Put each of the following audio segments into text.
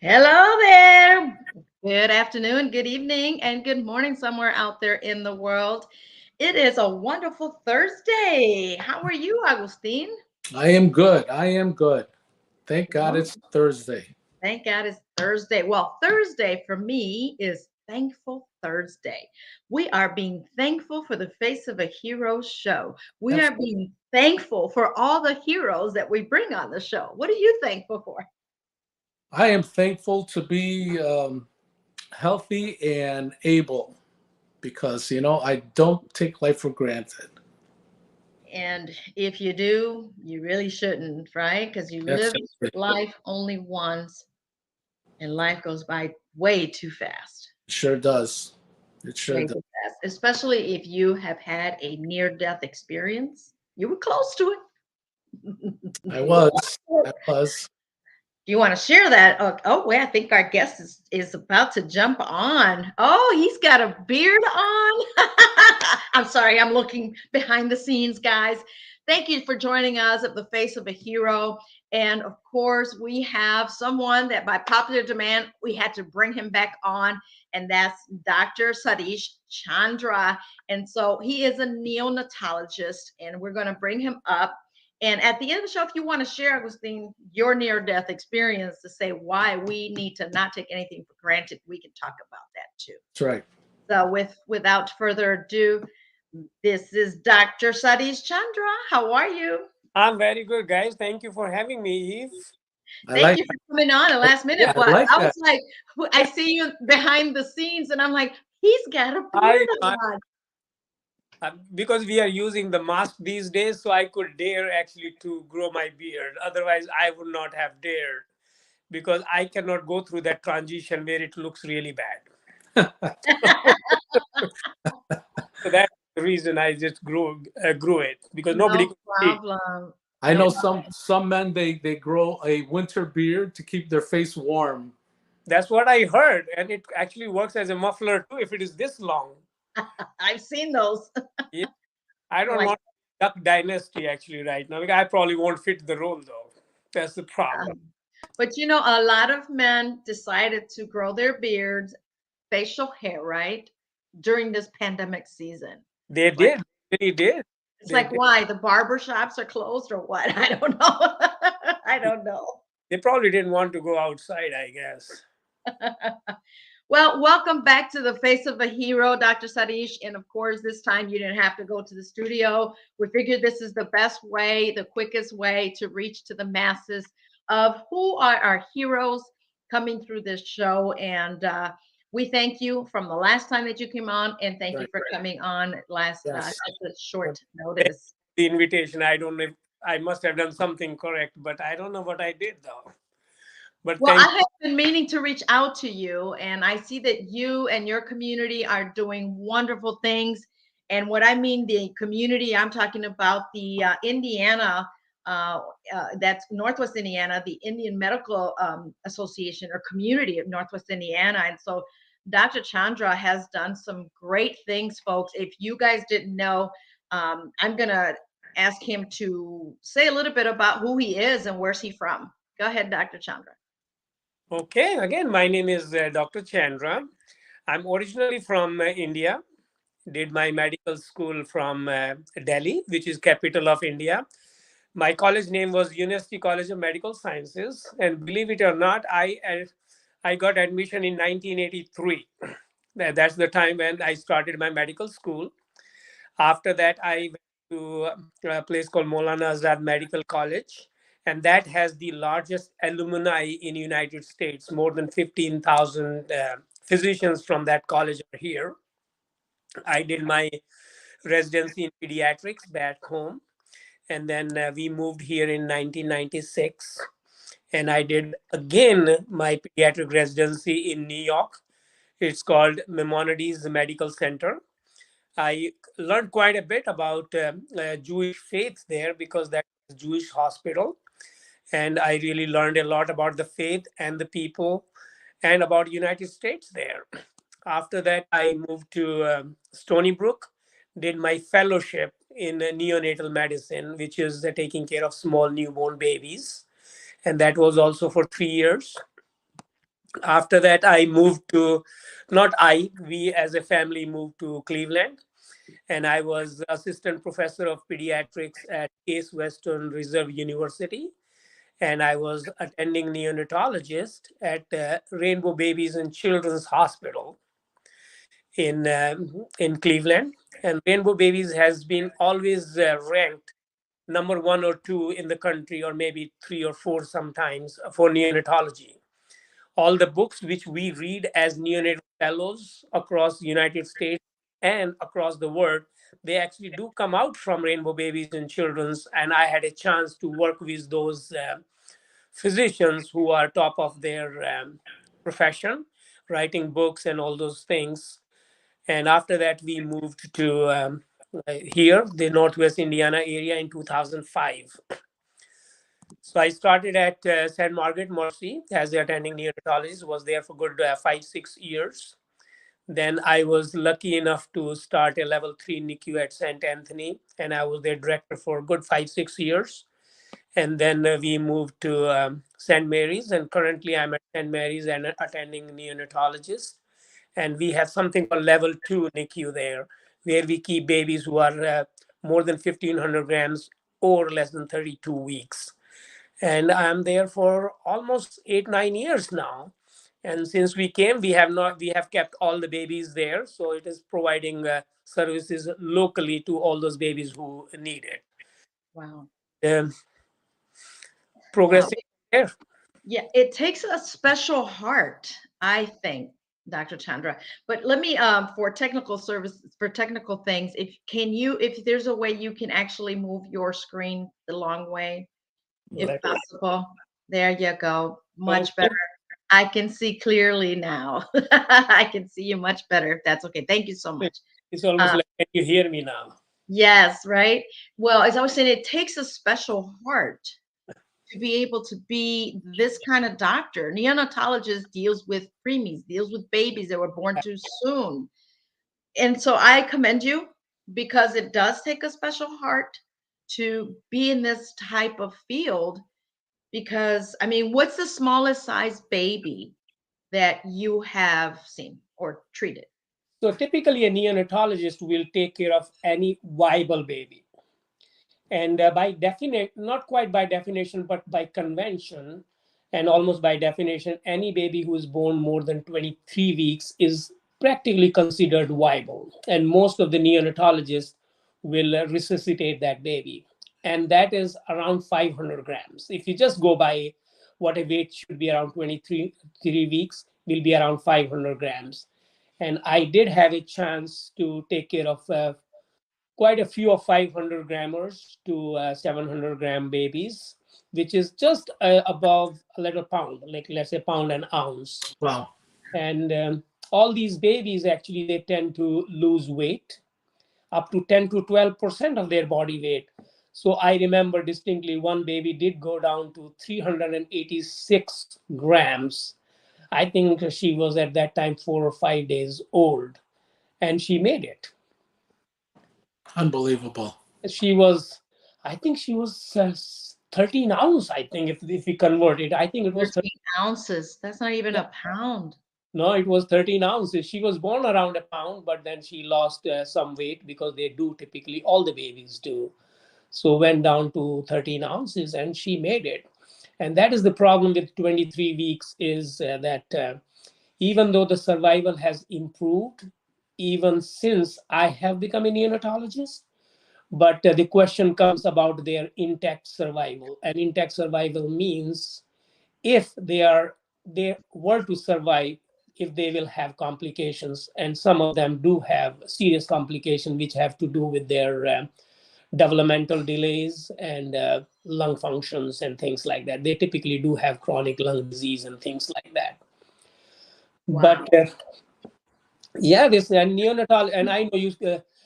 Hello there. Good afternoon, good evening, and good morning somewhere out there in the world. It is a wonderful Thursday. How are you, Agustin? I am good. I am good. Thank God Well, it's Thursday. thank God it's Thursday. Well, Thursday for me is Thankful Thursday. We are being thankful for the Face of a Hero show. We are Absolutely. being thankful for all the heroes that we bring on the show. What are you thankful for? I am thankful to be healthy and able because, I don't take life for granted. And if you do, you really shouldn't, right? Because you live Absolutely. life only once and life goes by way too fast. It sure does. It sure Way does. too fast. Especially if you have had a near death experience. You were close to it. I You were was. close. I was. Do you want to share that? Wait, I think our guest is about to jump on. Oh, he's got a beard on. I'm sorry, I'm looking behind the scenes, guys. Thank you for joining us at the Face of a Hero. And of course, we have someone that by popular demand, we had to bring him back on, and that's Dr. Sudish Chandra. And so he is a neonatologist, and we're going to bring him up. And at the end of the show, if you want to share, Agustin, your near death experience to say why we need to not take anything for granted, we can talk about that too. That's right. So, without further ado, this is Dr. Sadish Chandra. How are you? I'm very good, guys. Thank you for having me, Eve. I Thank like you for coming on at last minute. yeah, I What like I was that. like, I see you behind the scenes, and I'm like, he's got a I, beard I on. because we are using the mask these days, so I could dare actually to grow my beard. Otherwise, I would not have dared because I cannot go through that transition where it looks really bad. So that's the reason I just grew it because nobody No could see. problem. I No know problem. some men they grow a winter beard to keep their face warm. That's what I heard, and it actually works as a muffler too if it is this long. I've seen those. Yeah, I don't Like, want Duck Dynasty actually right now. Because I probably won't fit the role though. That's the problem. um, but a lot of men decided to grow their beards, facial hair, right, during this pandemic season. They Like, did. They did. it's They like, did. why the barber shops are closed or what? I don't know. I don't know. They probably didn't want to go outside, I guess. Well, welcome back to the Face of a Hero, Dr. Sadish. And of course, this time you didn't have to go to the studio. We figured this is the best way, the quickest way to reach to the masses of who are our heroes coming through this show. And we thank you from the last time that you came on, and thank you Right. for coming on last Yes. at the short Thank notice. The invitation, I don't know if I must have done something correct, but I don't know what I did though. But Well, thank I have been meaning to reach out to you, and I see that you and your community are doing wonderful things. And what I mean, the community, I'm talking about the Indiana, uh, that's Northwest Indiana, the Indian Medical Association or community of Northwest Indiana. And so Dr. Chandra has done some great things, folks. If you guys didn't know, I'm going to ask him to say a little bit about who he is and where's he from. Go ahead, Dr. Chandra. Okay, again, my name is Dr. Chandra. I'm originally from India. Did my medical school from Delhi, which is capital of India. My college name was University College of Medical Sciences, and believe it or not, I got admission in 1983. That's the time when I started my medical school. After that, I went to a place called Maulana Azad Medical College, and that has the largest alumni in United States. More than 15,000 physicians from that college are here. I did my residency in pediatrics back home, and then we moved here in 1996. And I did again my pediatric residency in New York. It's called Maimonides Medical Center. I learned quite a bit about Jewish faith there because that's a Jewish hospital, and I really learned a lot about the faith and the people, and about United States there. After that, I moved to Stony Brook, did my fellowship in neonatal medicine, which is taking care of small newborn babies, and that was also for 3 years. After that, I moved to, not I, we as a family moved to Cleveland, and I was assistant professor of pediatrics at Case Western Reserve University. And I was attending neonatologist at Rainbow Babies and Children's Hospital in Cleveland. And Rainbow Babies has been always ranked number one or two in the country, or maybe three or four sometimes for neonatology. All the books which we read as neonatal fellows across the United States and across the world, they actually do come out from Rainbow Babies and Children's. And I had a chance to work with those physicians who are top of their profession, writing books and all those things. And after that, we moved to here, the Northwest Indiana area, in 2005. So I started at St. Margaret Mercy as the attending neonatologist, was there for good 5 6 years. Then I was lucky enough to start a level 3 NICU at St. Anthony, and I was their director for good 5 6 years. And then we moved to St. Mary's, and currently I'm at St. Mary's and attending neonatologist. And we have something called level 2 NICU there, where we keep babies who are more than 1,500 grams or less than 32 weeks. And I'm there for almost 8 9 years now. And since we came, we have kept all the babies there, so it is providing services locally to all those babies who need it. Wow. Um, Wow. progressing there. Yeah, it takes a special heart, I think, Dr. Chandra. But let me for technical services, for technical things, if there's a way you can actually move your screen the long way, if possible. There you go. Much better. I can see clearly now. I can see you much better if that's okay. Thank you so much. It's almost like, can you hear me now? Yes, right. Well, as I was saying, it takes a special heart to be able to be this kind of doctor. Neonatologist deals with preemies, deals with babies that were born too soon. And so I commend you because it does take a special heart to be in this type of field. Because, I mean, what's the smallest size baby that you have seen or treated? So typically, a neonatologist will take care of any viable baby. And by definition, not quite by definition, but by convention, and almost by definition, any baby who is born more than 23 weeks is practically considered viable. And most of the neonatologists will resuscitate that baby. And that is around 500 grams. If you just go by what a weight should be around 23 weeks, will be around 500 grams. And I did have a chance to take care of quite a few of 500 grammers to 700 gram babies, which is just above a little pound, like let's say pound an ounce. Wow. And all these babies actually they tend to lose weight up to 10 to 12% of their body weight. So I remember distinctly one baby did go down to 386 grams. I think she was at that time 4 or 5 days old, and she made it. Unbelievable. She was, I think she was 13 ounce. I think if we convert it, I think it was 13 ounces. That's not even yeah. a pound. No, it was 13 ounces. She was born around a pound, but then she lost some weight because they do typically, all the babies do. So went down to 13 ounces and she made it. And that is the problem with 23 weeks is that even though the survival has improved, even since I have become a neonatologist, but the question comes about their intact survival. And intact survival means if they were to survive, if they will have complications, and some of them do have serious complications which have to do with their developmental delays and lung functions and things like that. They typically do have chronic lung disease and things like that. Wow. But yeah, this neonatal, and I know you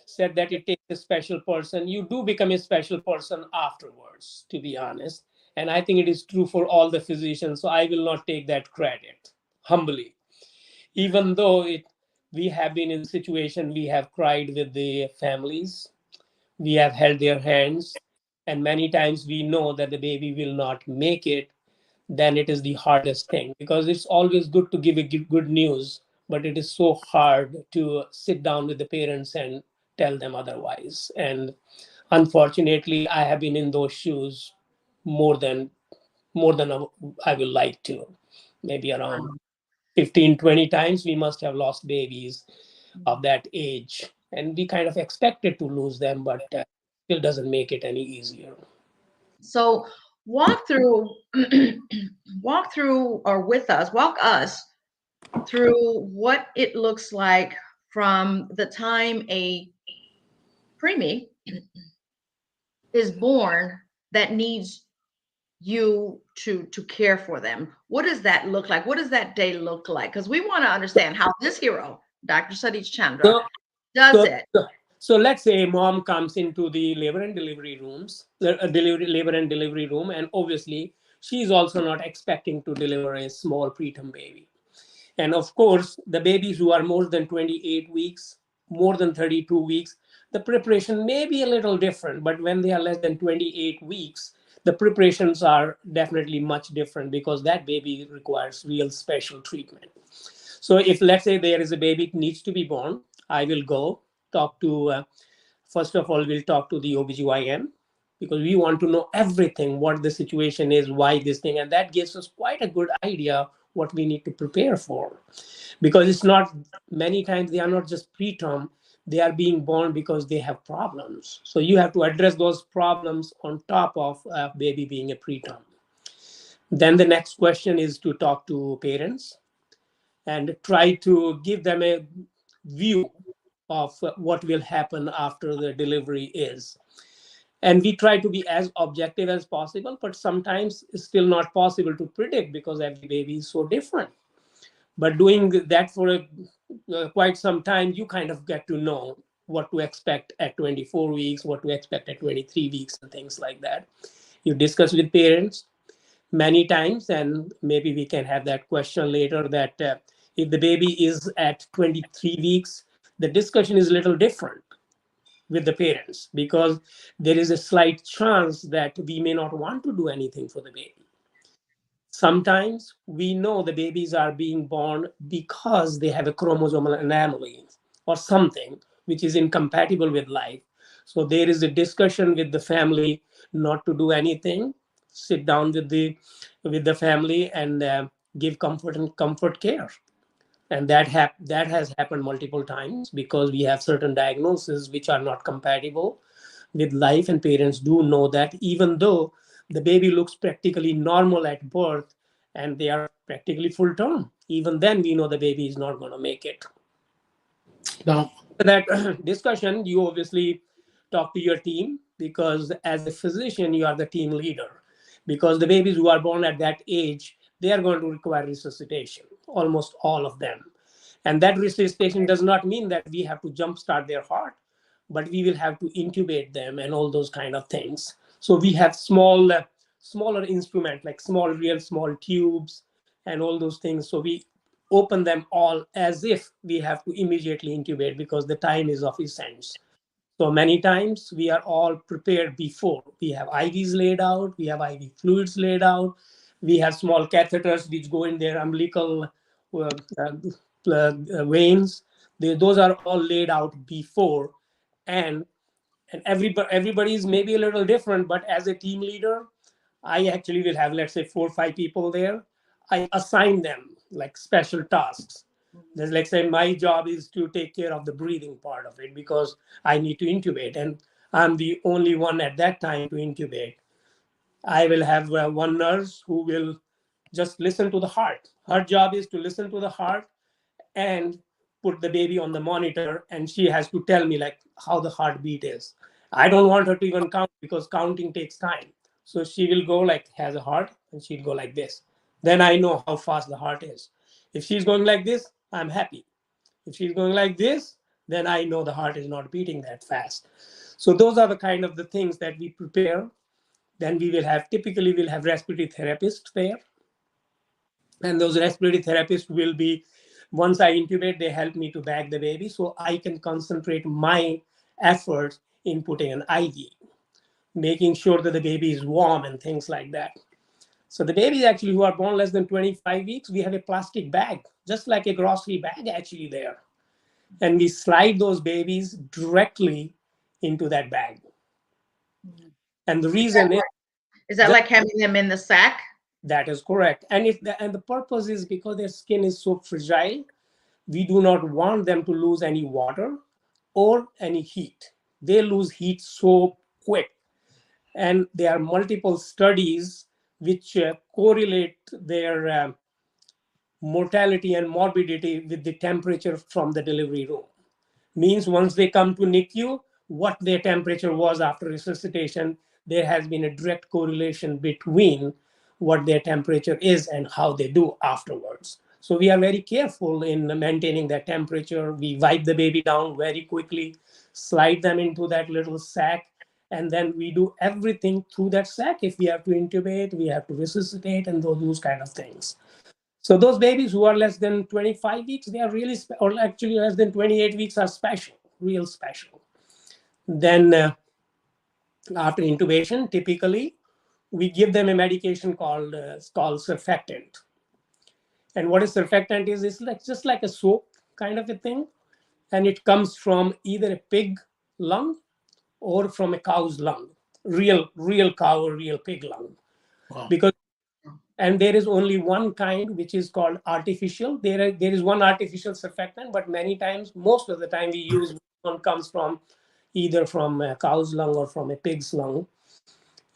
said that it takes a special person. You do become a special person afterwards, to be honest. And I think it is true for all the physicians. So I will not take that credit humbly, even though we have been in situation, we have cried with the families, we have held their hands, and many times we know that the baby will not make it. then it is the hardest thing, because it's always good to give a good news, but it is so hard to sit down with the parents and tell them otherwise. And unfortunately, I have been in those shoes more than I will like to. Maybe around Wow. 15, 20 times we must have lost babies of Mhm. that age, and we kind of expected to lose them, but still doesn't make it any easier. So walk through walk through or with us, walk us through what it looks like from the time a preemie is born that needs you to care for them. What does that look like? What does that day look like? Because we want to understand how this hero, Dr. Sudish Chandra, So, does so, it. so let's say mom comes into the labor and delivery rooms, the labor and delivery room, and obviously she's also not expecting to deliver a small preterm baby. And of course, the babies who are more than 28 weeks, more than 32 weeks, the preparation may be a little different. But when they are less than 28 weeks, the preparations are definitely much different, because that baby requires real special treatment. So if, let's say, there is a baby needs to be born, I will go talk to, first of all, we'll talk to the OBGYN, because we want to know everything, what the situation is, why this thing, and that gives us quite a good idea what we need to prepare for. Because it's not, many times they are not just preterm, they are being born because they have problems. So you have to address those problems on top of a baby being a preterm. Then the next question is to talk to parents and try to give them a view of what will happen after the delivery is. And we try to be as objective as possible, but sometimes it's still not possible to predict, because every baby is so different. But doing that for quite some time, you kind of get to know what to expect at 24 weeks, what to expect at 23 weeks, and things like that. You discuss with parents many times, and maybe we can have that question later, that if the baby is at 23 weeks, the discussion is a little different with the parents, because there is a slight chance that we may not want to do anything for the baby. Sometimes we know the babies are being born because they have a chromosomal anomaly or something which is incompatible with life. So there is a discussion with the family not to do anything. Sit down with the family and give comfort and comfort care. And that has happened multiple times, because we have certain diagnoses which are not compatible with life, and parents do know that, even though the baby looks practically normal at birth and they are practically full term, even then we know the baby is not going to make it. Now, That discussion, you obviously talk to your team, because as a physician you are the team leader, because the babies who are born at that age, they are going to require resuscitation, almost all of them. And that resuscitation does not mean that we have to jumpstart their heart, but we will have to intubate them and all those kind of things. So we have smaller instrument, like real small tubes and all those things. So we open them all as if we have to immediately intubate, because the time is of essence. So many times we are all prepared before. We have IVs laid out, we have IV fluids laid out, we have small catheters which go in their umbilical veins. Those are all laid out before. And everybody is maybe a little different, but as a team leader, I actually will have, let's say, 4 or 5 people there. I assign them like special tasks. There's, like, say, my job is to take care of the breathing part of it, because I need to intubate, and I'm the only one at that time to intubate. I will have one nurse who will just listen to the heart. Her job is to listen to the heart and put the baby on the monitor, and she has to tell me like how the heartbeat is. I don't want her to even count, because counting takes time. So she will go like, has a heart, and she'll go like this. Then I know how fast the heart is. If she's going like this, I'm happy. If she's going like this, then I know the heart is not beating that fast. So those are the kind of the things that we prepare. Then we will have, typically we'll have respiratory therapists there, and those respiratory therapists will be, once I intubate, they help me to bag the baby, so I can concentrate my efforts in putting an IV, making sure that the baby is warm and things like that. So the babies actually who are born less than 25 weeks, we have a plastic bag, just like a grocery bag actually there. And we slide those babies directly into that bag. Mm. And the Is that reason is like, is that just like having them in the sack? that is correct. And the purpose is because their skin is so fragile, we do not want them to lose any water or any heat. They lose heat so quick. And there are multiple studies which correlate their mortality and morbidity with the temperature from the delivery room. Means once they come to NICU, what their temperature was after resuscitation, there has been a direct correlation between what their temperature is and how they do afterwards. So we are very careful in maintaining that temperature. We wipe the baby down very quickly, slide them into that little sack, and then we do everything through that sack. If we have to intubate, we have to resuscitate, and those kind of things. So those babies who are less than 25 weeks, they are really, or actually less than 28 weeks are special, real special. Then after intubation, typically, we give them a medication called surfactant. And what is surfactant is, it's like just like a soap kind of a thing. And it comes from either a pig lung or from a cow's lung, real cow or real pig lung. Wow. Because and there is only one kind which is called artificial. There is one artificial surfactant, but many times, most of the time, we use one comes from either from a cow's lung or from a pig's lung,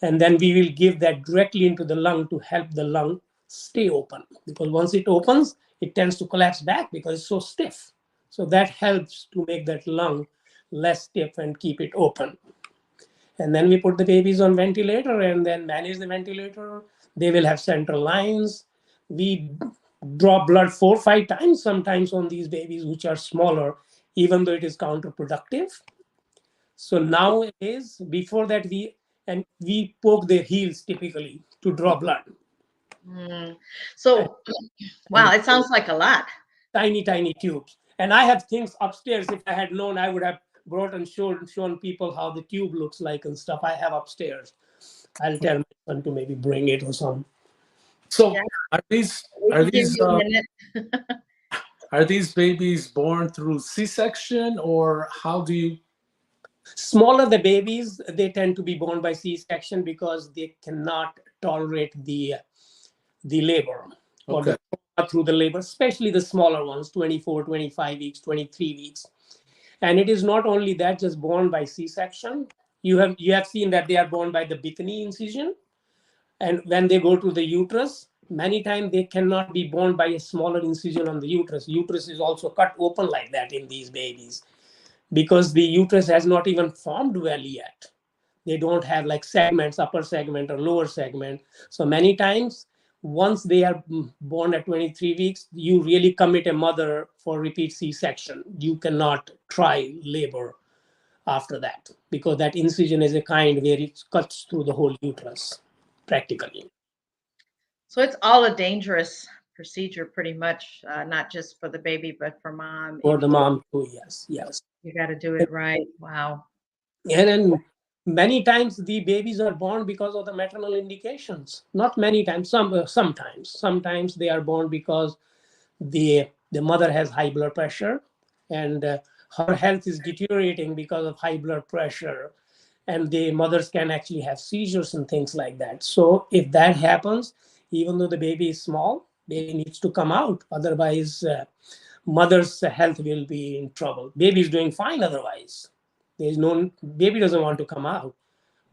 and then we will give that directly into the lung to help the lung stay open, because once it opens it tends to collapse back because it's so stiff. So that helps to make that lung less stiff and keep it open. And then we put the babies on ventilator and then manage the ventilator. They will have central lines. We draw blood 4 or 5 times sometimes on these babies which are smaller, even though it is counterproductive. So nowadays, before that, we poke their heels typically to draw blood. Mm. And, So, wow, and it sounds like a lot. tiny tubes. And I have things upstairs. If I had known, I would have brought and shown people how the tube looks like and stuff. I have upstairs. I'll tell my son to maybe bring it or something. Yeah, So are these we are can give these you a minute. are these babies born through C-section, or how do you? Smaller the babies, they tend to be born by C-section because they cannot tolerate the labor or the Okay. trauma through the labor, especially the smaller ones, 24, 25 weeks, 23 weeks. And it is not only that, just born by C-section. You have seen that they are born by the Bikini incision, and when they go to the uterus, many times they cannot be born by a smaller incision on the uterus. Uterus is also cut open like that in these babies because the uterus has not even formed well yet. They don't have like segments, upper segment or lower segment. So many times, once they are born at 23 weeks, you really commit a mother for repeat C-section. You cannot try labor after that because that incision is a kind where it cuts through the whole uterus practically. So it's all a dangerous procedure, pretty much, not just for the baby, but for mom. For If the mom too, yes, yes. you got to do it right. Wow. And then many times the babies are born because of the maternal indications. Not many times, sometimes they are born because the mother has high blood pressure, and her health is deteriorating because of high blood pressure, and the mothers can actually have seizures and things like that. So if that happens, even though the baby is small, baby needs to come out, otherwise mother's health will be in trouble. Baby is doing fine otherwise. There's no baby doesn't want to come out,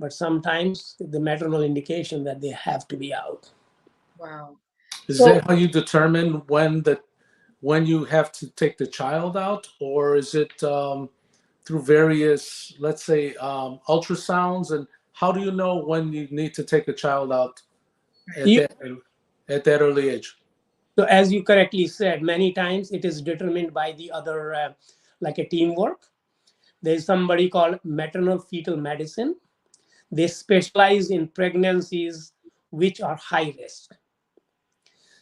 but sometimes the maternal indication that they have to be out. Wow. Is So, that how you determine when you have to take the child out, or is it through various, let's say, ultrasounds? And how do you know when you need to take a child out at You, that early age? so as you correctly said, many times it is determined by the other, like a teamwork. There's somebody called maternal fetal medicine. They specialize in pregnancies which are high risk.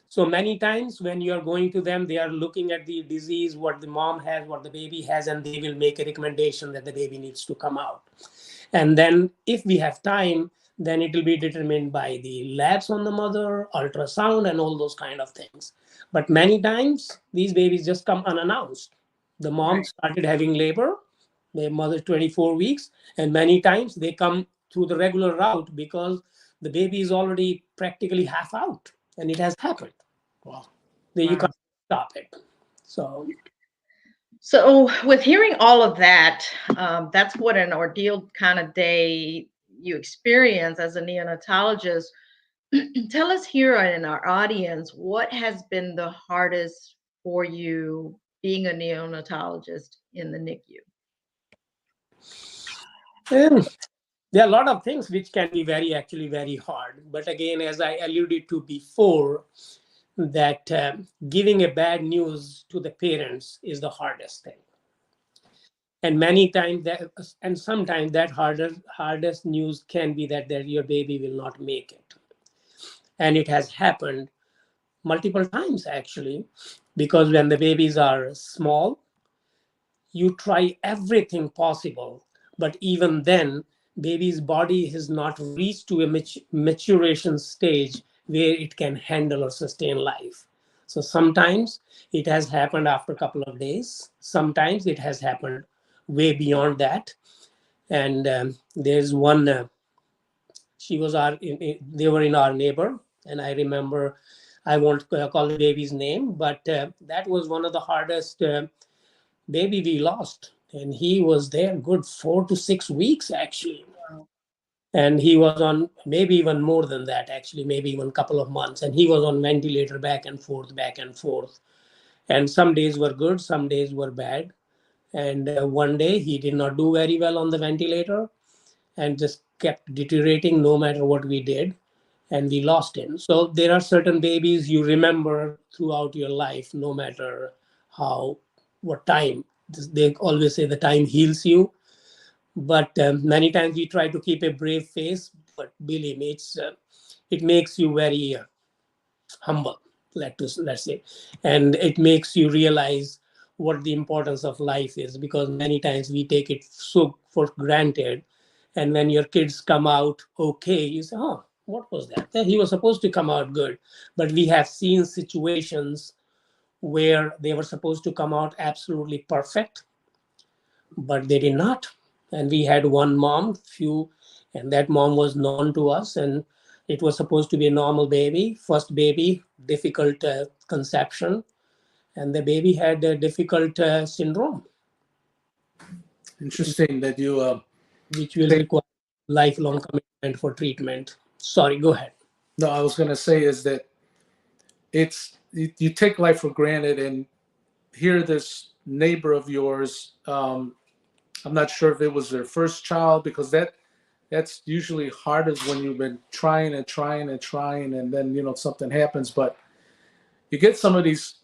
So many times when you are going to them, they are looking at the disease, what the mom has, what the baby has, and they will make a recommendation that the baby needs to come out. And then if we have time, then it will be determined by the labs on the mother, ultrasound, and all those kind of things. But many times these babies just come unannounced. The mom Right. started having labor, their mother 24 weeks, and many times they come through the regular route because the baby is already practically half out, and it has happened. Wow. You Wow. can't stop it. So So, with hearing all of that, that's what an ordeal kind of day you experience as a neonatologist. Tell us here in our audience, what has been the hardest for you being a neonatologist in the NICU? um, there are a lot of things which can be actually very hard. But again, as I alluded to before, that giving a bad news to the parents is the hardest thing, and many times that, and sometimes that hardest news can be that your baby will not make it, and it has happened multiple times actually, because when the babies are small, you try everything possible, but even then baby's body has not reached to a maturation stage where it can handle or sustain life. So sometimes it has happened after a couple of days, sometimes it has happened way beyond that. And there's one, she was they were in our neighbor, and I remember, I won't call the baby's name, but that was one of the hardest baby we lost, and he was there good 4 to 6 weeks actually, Wow. and he was on maybe even more than that actually, maybe even a couple of months, and he was on ventilator back and forth, and some days were good, some days were bad. And one day he did not do very well on the ventilator and just kept deteriorating no matter what we did, and we lost him. So there are certain babies you remember throughout your life, no matter how, what time. They always say the time heals you, but many times we try to keep a brave face, but believe me, it makes you very humble, let's say, and it makes you realize what the importance of life is, because many times we take it so for granted, and when your kids come out okay, you say, oh, what was that? Yeah, he was supposed to come out good. But we have seen situations where they were supposed to come out absolutely perfect, but they did not. And we had one mom, and that mom was known to us, and it was supposed to be a normal baby, first baby, difficult conception, and the baby had a difficult syndrome, Interesting that you which will take. require lifelong commitment for treatment. Sorry, go ahead. No, I was going to say is that you take life for granted, and here this neighbor of yours. I'm not sure if it was their first child, because that's usually hardest when you've been trying and trying and trying, and then something happens. But you get some of these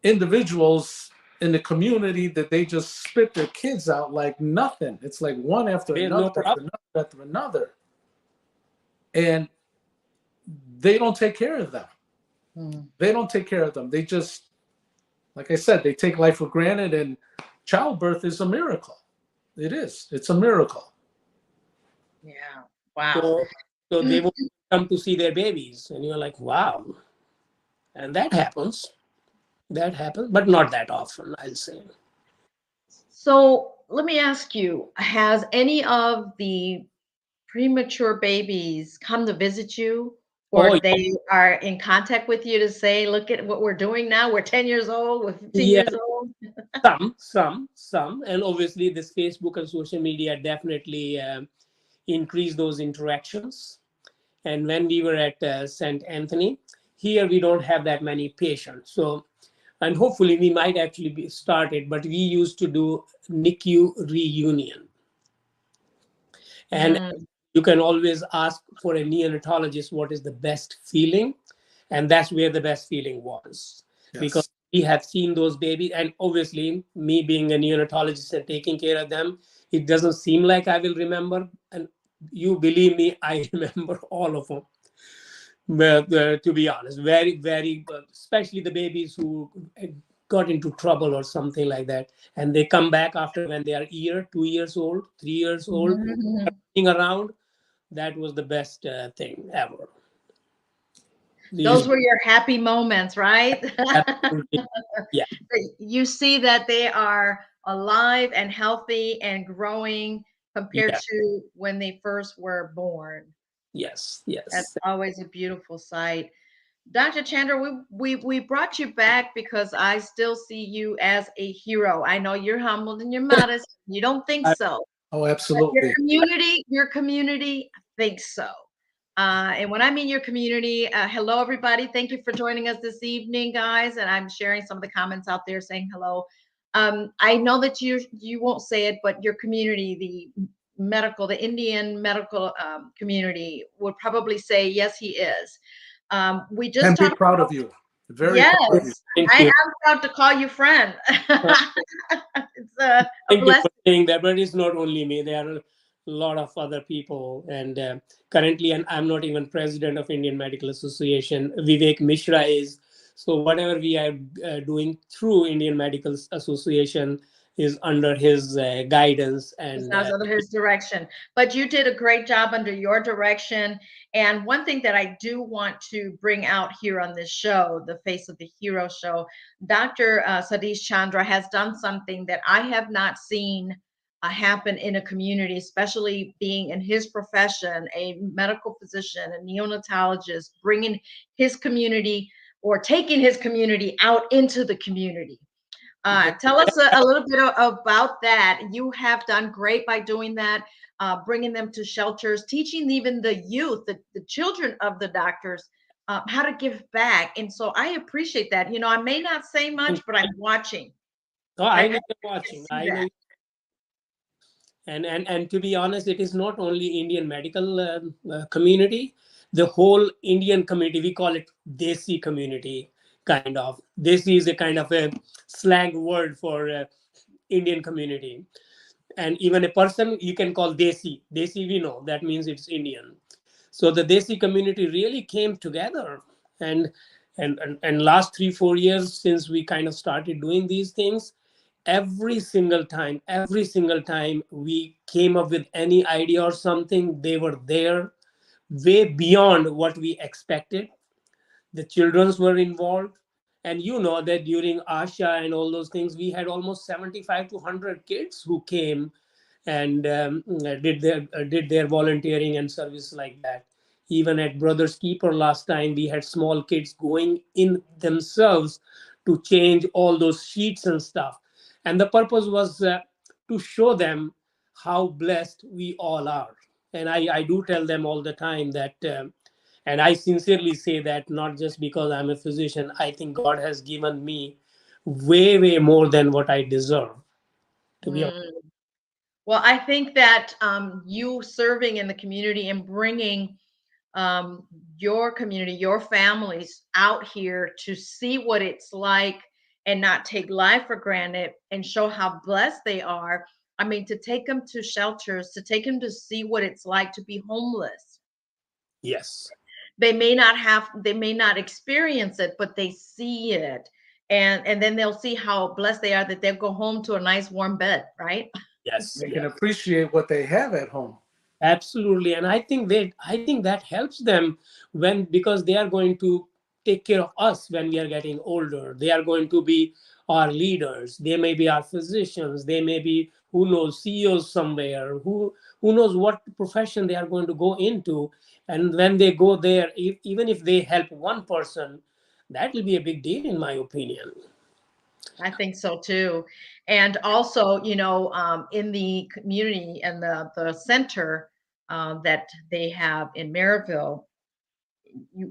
individuals in the community that they just spit their kids out like nothing. It's like one after There's another no after problem. another after another, and they don't take care of them. Mm. They don't take care of them. They just, like I said, they take life for granted, and childbirth is a miracle. It is. It's a miracle. Yeah. Wow. So, so they will come to see their babies, and you're like, wow. And that happens. That happens, but not that often, I'll say. So let me ask you, has any of the premature babies come to visit you, Oh, or they are in contact with you to say, look at what we're doing now? We're 10 years old, we're 15 yeah, years old. some, and obviously this Facebook and social media definitely increase those interactions. And when we were at St. Anthony, here we don't have that many patients. So, and hopefully we might actually be started, but we used to do NICU reunion. And Mm, you can always ask for a neonatologist what is the best feeling. And that's where the best feeling was. Because Yes. we have seen those babies, and obviously, me being a neonatologist and taking care of them, it doesn't seem like I will remember. And you believe me, I remember all of them. But, to be honest, very, especially the babies who got into trouble or something like that, and they come back after when they are 2 years old, 3 years old, mhm. running around. That was the best thing ever. Those These were your happy moments, right? absolutely, yeah, You see that they are alive and healthy and growing compared yeah, to when they first were born. yes, That's yes. always a beautiful sight. Dr. Chandra, we brought you back because I still see you as a hero. I know you're humbled and you're modest. You don't think I, so. Oh, But absolutely. your community thinks so. And when I mean your community, hello everybody. Thank you for joining us this evening, guys. And I'm sharing some of the comments out there saying hello. I know that you won't say it, but your community, the Indian medical community, would probably say yes, he is. We just And be talked. proud of you. Very proud of you. Yes, thank I you. am proud to call you friend. It's a Thank you blessing. for saying that, but it's not only me. There are a lot of other people, and currently, and I'm not even president of Indian Medical Association. Vivek Mishra is. So whatever we are doing through Indian Medical Association is under his guidance, It's and not under his direction, but you did a great job under your direction. And one thing that I do want to bring out here on this show, the Face of the Hero show, Dr. Sudish Chandra has done something that I have not seen happen in a community, especially being in his profession, a medical physician, a neonatologist, bringing his community or taking his community out into the community. Tell us a little bit about that. You have done great by doing that, bringing them to shelters, teaching even the youth, the children of the doctors, how to give back. And so I appreciate that. You know, I may not say much, but I'm watching. oh, I I know you're can watching. see I know, that. and to be honest, it is not only Indian medical community. The whole Indian community, we call it Desi community, kind of. Desi is a kind of a slang word for Indian community, and even a person you can call Desi. Desi, we know that means it's Indian. So the Desi community really came together, and and last 3 4 years since we kind of started doing these things, every single time we came up with any idea or something, they were there, way beyond what we expected. The childrens were involved, and you know that during Asha and all those things, we had almost 75 to 100 kids who came and did their volunteering and service like that. Even at Brothers Keeper last time, we had small kids going in themselves to change all those sheets and stuff. And the purpose was to show them how blessed we all are. And I do tell them all the time that, and I sincerely say that not just because I'm a physician, I think God has given me way more than what I deserve, to be honest. Mm. Well, I think that you serving in the community and bringing um, your community, your families out here to see what it's like and not take life for granted and show how blessed they are. I mean, to take them to shelters, to take them to see what it's like to be homeless. Yes. They may not experience it, but they see it. And then they'll see how blessed they are that they'll go home to a nice warm bed, right? Yes, They can yes, appreciate what they have at home. absolutely. And I think that helps them when, because they are going to take care of us when we are getting older. They are going to be our leaders. They may be our physicians. They may be, who knows, CEOs somewhere. Who knows what profession they are going to go into. And when they go there, even if they help one person, that will be a big deal, in my opinion. I think so too. And also, you know, in the community and the center that they have in Maryville,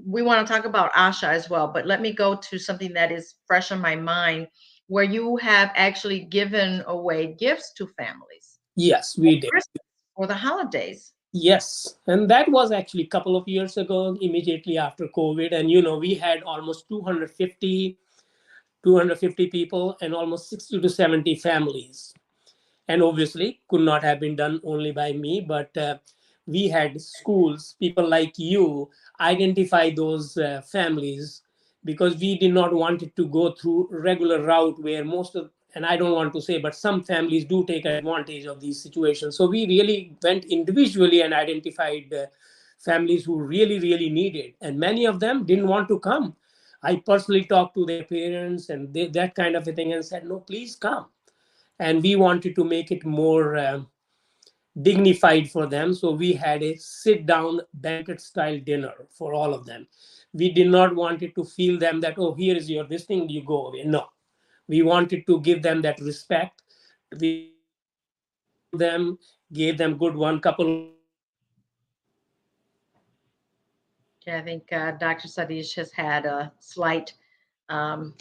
we want to talk about Asha as well. But let me go to something that is fresh on my mind, where you have actually given away gifts to families Yes, for we did. Christmas or the holidays. Yes, and that was actually a couple of years ago, immediately after COVID. And we had almost 250 people and almost 60 to 70 families. And obviously, could not have been done only by me, but we had schools, people like you, identify those families, because we did not want it to go through regular route where most of and I don't want to say, but some families do take advantage of these situations. So we really went individually and identified families who really, really needed, and many of them didn't want to come. I personally talked to their parents and that kind of a thing, and said, no, please come. And we wanted to make it more dignified for them. So we had a sit down banquet style dinner for all of them. We did not want it to feel them that, oh, here is your this thing, you go away. No, we wanted to give them that respect. We welcomed them, gave them good one couple of drinks, Okay, I think Dr. Sadish has had a slight, um,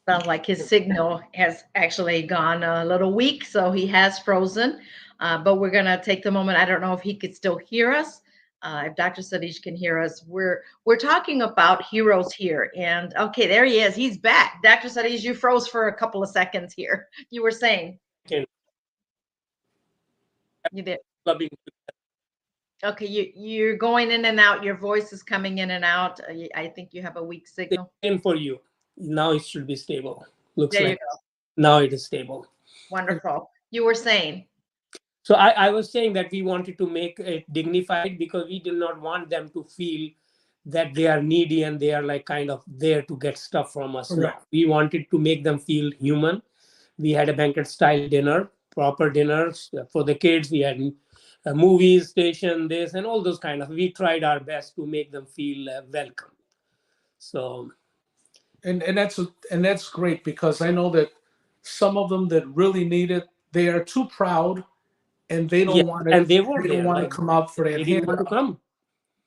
sounds like his signal has actually gone a little weak, so he has frozen. But we're going to take the moment. I don't know if he could still hear us. If Dr. Sadish can hear us, we're talking about heroes here. And okay, there he is. He's back. Dr. Sadish, you froze for a couple of seconds here. You were saying you did. clubbing. Okay, you're going in and out. Your voice is coming in and out. I think you have a weak signal. Same for you. Now it should be stable. Looks There you like go. now it is stable. Wonderful. You were saying. So I was saying that we wanted to make it dignified because we did not want them to feel that they are needy and they are like kind of there to get stuff from us. No, we wanted to make them feel human. We had a banquet style dinner, proper dinners for the kids. We had a movie station, this and all those kind of. We tried our best to make them feel welcome. So and that's great, because I know that some of them that really need it, they are too proud, and they yeah, don't want to and they were they don't there, want to like come out for that they didn't want to handout. come.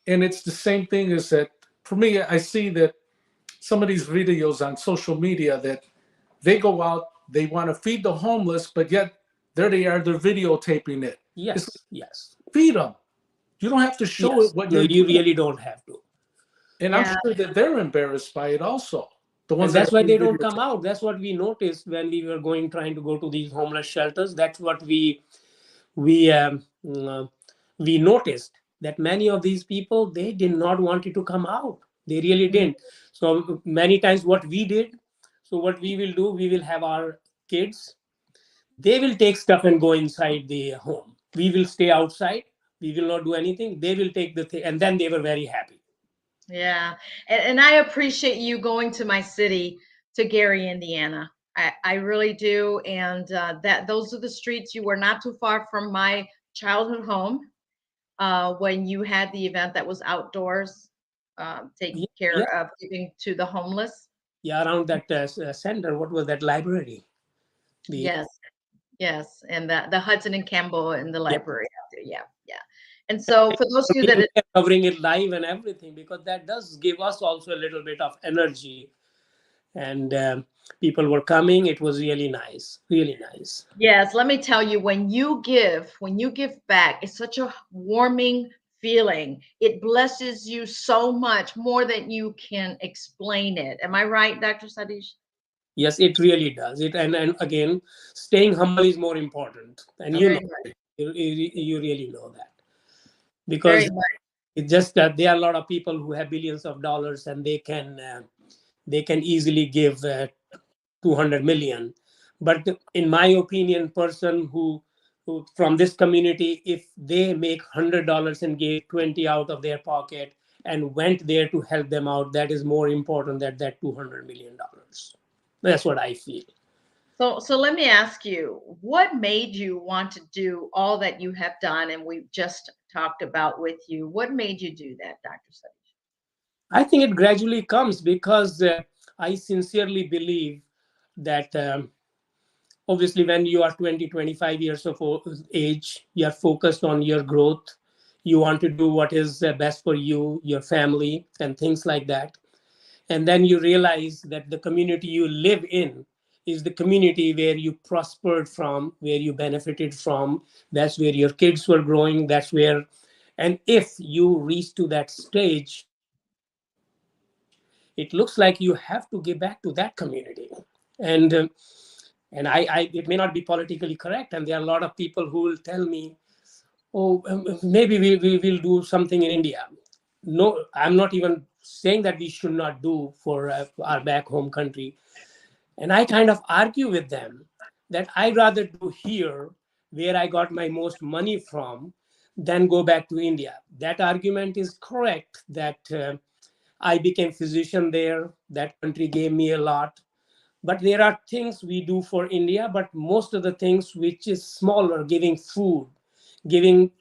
And it's the same thing as that. For me, I see that some of these videos on social media, that they go out, they want to feed the homeless, but yet there they are, they're videotaping it. It's Yes, like, yes, feed them. You don't have to show yes. it what No, you're you doing. really don't have to. And I'm Yeah. sure that they're embarrassed by it also. The ones And that that's are why being they don't come videotaped. out. That's what we noticed when we were going trying to go to these homeless shelters. That's what we uh, we noticed, that many of these people, they did not want it to come out. They really Mm. didn't. So many times what we did, so what we will do, we will have our kids, they will take stuff and go inside the home. We will stay outside. We will not do anything. They will take the thing, and then they were very happy. Yeah. And I appreciate you going to my city, to Gary, Indiana. I really do. And that those are the streets. You were not too far from my childhood home when you had the event that was outdoors, taking Yeah, care yeah, of giving to the homeless. yeah, around that center. What was that library? The Yes. Yes. And the Hudson and Campbell in the yeah. library out there. Yeah. Yeah. And so for those of you We that, are covering it live and everything, because that does give us also a little bit of energy. And people were coming. It was really nice, really nice. yes, let me tell you, when you give back, it's such a warming feeling. It blesses you so much more than you can explain it. Am I right, Dr. Sadish? Yes, it really does. It and again, staying humble is more important, and you Very know, much. you really know that, Very because much. it's just that there are a lot of people who have billions of dollars, and they can easily give 200 million. But in my opinion, person who from this community, if they make $100 and gave 20 out of their pocket and went there to help them out, that is more important than that $200 million. That's what I feel. So let me ask you, what made you want to do all that you have done and we've just talked about with you? What made you do that, Dr. Sadish? I think it gradually comes because I sincerely believe that obviously when you are 20, 25 years of age, you are focused on your growth. You want to do what is best for you, your family, and things like that. And then you realize that the community you live in is the community where you prospered from, where you benefited from. That's where your kids were growing. That's where, and if you reach to that stage, it looks like you have to give back to that community. And um, and I it may not be politically correct, and there are a lot of people who will tell me, oh, maybe we will do something in India. No, I'm not even saying that we should not do for our back home country. And I kind of argue with them that I rather do here where I got my most money from than go back to India. That argument is correct that I became physician there. That country gave me a lot. But there are things we do for India, but most of the things which is smaller, giving food, giving,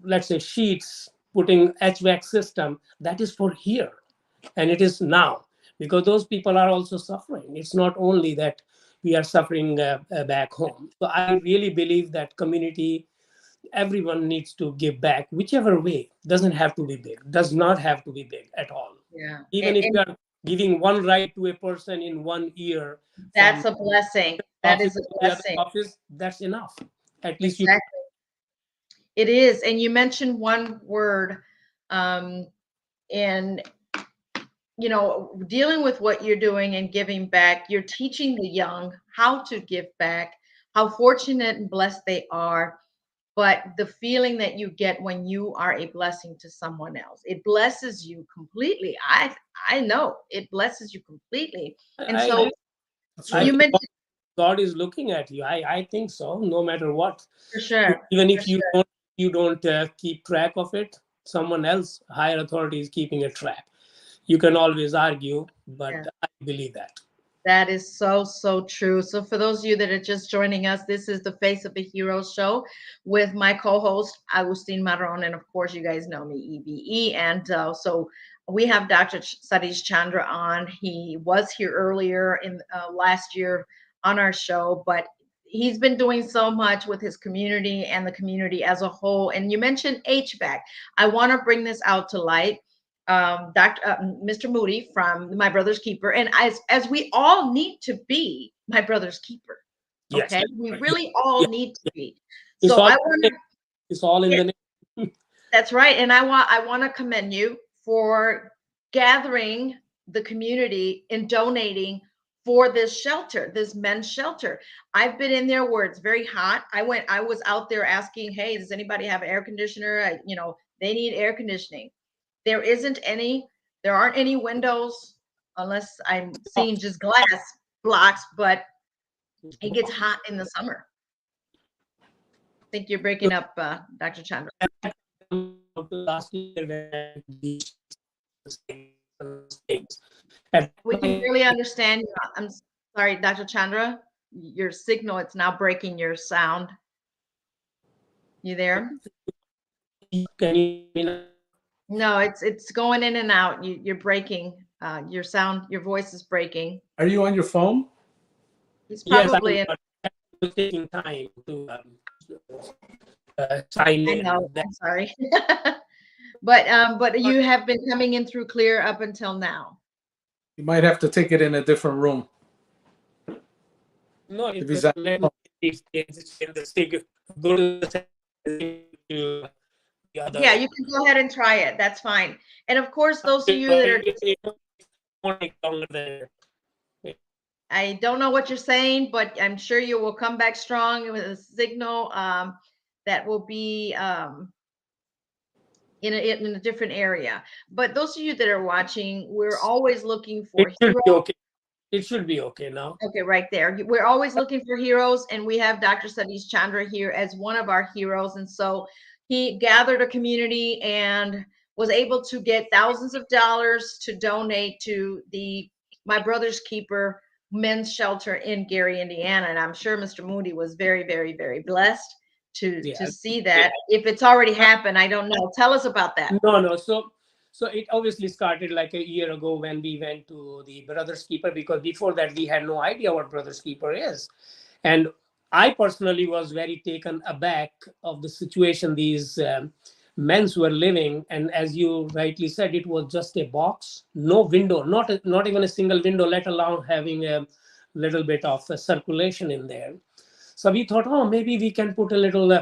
let's say, sheets, putting HVAC system, that is for here. And it is now, because those people are also suffering. It's not only that we are suffering back home. So I really believe that community, everyone needs to give back, whichever way. Doesn't have to be big, does not have to be big at all. Yeah. Even if you are giving one ride to a person in 1 year from That's a blessing. That office is a to the other blessing. office, that's enough. At least you. Exactly. It is. And you mentioned one word, in dealing with what you're doing and giving back. You're teaching the young how to give back, how fortunate and blessed they are, but the feeling that you get when you are a blessing to someone else, it blesses you completely. I know it blesses you completely. And I, so That's I you right. think mentioned, God is looking at you. I think so. No matter what, for sure, even for if sure. you don't keep track of it, someone else, higher authority, is keeping a track. You can always argue, but Yeah. I believe that. That is so, so true. So, for those of you that are just joining us, this is the Face of a Hero show with my co host, Agustin Marron. And of course, you guys know me, EBE. And so we have Dr. Sudish Chandra on. He was here earlier in last year on our show, but he's been doing so much with his community and the community as a whole. And you mentioned HVAC. I want to bring this out to light. Mr. Moody from My Brother's Keeper, and as we all need to be my brother's keeper. Yes, Okay, that's we right. really all Yeah, need to yeah. be. It's So all I want to, it's all in yeah, the name. that's right, and I want to commend you for gathering the community and donating for this shelter, this men's shelter. I've been in there where it's very hot. I was out there asking, hey, does anybody have an air conditioner? They need air conditioning. There isn't any, there aren't any windows unless I'm seeing just glass blocks, but it gets hot in the summer. I think you're breaking up, Dr. Chandra. Last year when I went to the beach, at that We can time, barely understand you. I'm sorry, Dr. Chandra. Your signal, it's now breaking your sound. You there? can you hear me now? No, it's going in and out. You're breaking. Your sound, your voice is breaking. Are you on your phone? He's Yes, probably in. I was taking time to sign I in. know. I'm sorry. But you have been coming in through clear up until now. You might have to take it in a different room No, if it's he's on let your me phone. in the stick. Go to the to the Yeah, other. you can go ahead and try it. That's fine. And of course, those of you that are, It won't take longer than. I don't know what you're saying, but I'm sure you will come back strong with a signal that will be in a different area. But those of you that are watching, we're always looking It for should heroes. be okay. It should be okay now. Okay, right there. We're always looking for heroes, and we have Dr. Satish Chandra here as one of our heroes. And so he gathered a community and was able to get thousands of dollars to donate to the My Brother's Keeper men's shelter in Gary, Indiana. And I'm sure Mr. Moody was very, very, very blessed to Yeah. see that. If it's already happened, I don't know. Tell us about that. No, no. So it obviously started like a year ago when we went to the Brothers Keeper, because before that we had no idea what Brothers Keeper is. And I personally was very taken aback of the situation these men were living. And as you rightly said, it was just a box, no window, not even a single window, let alone having a little bit of circulation in there. So we thought, oh, maybe we can put a little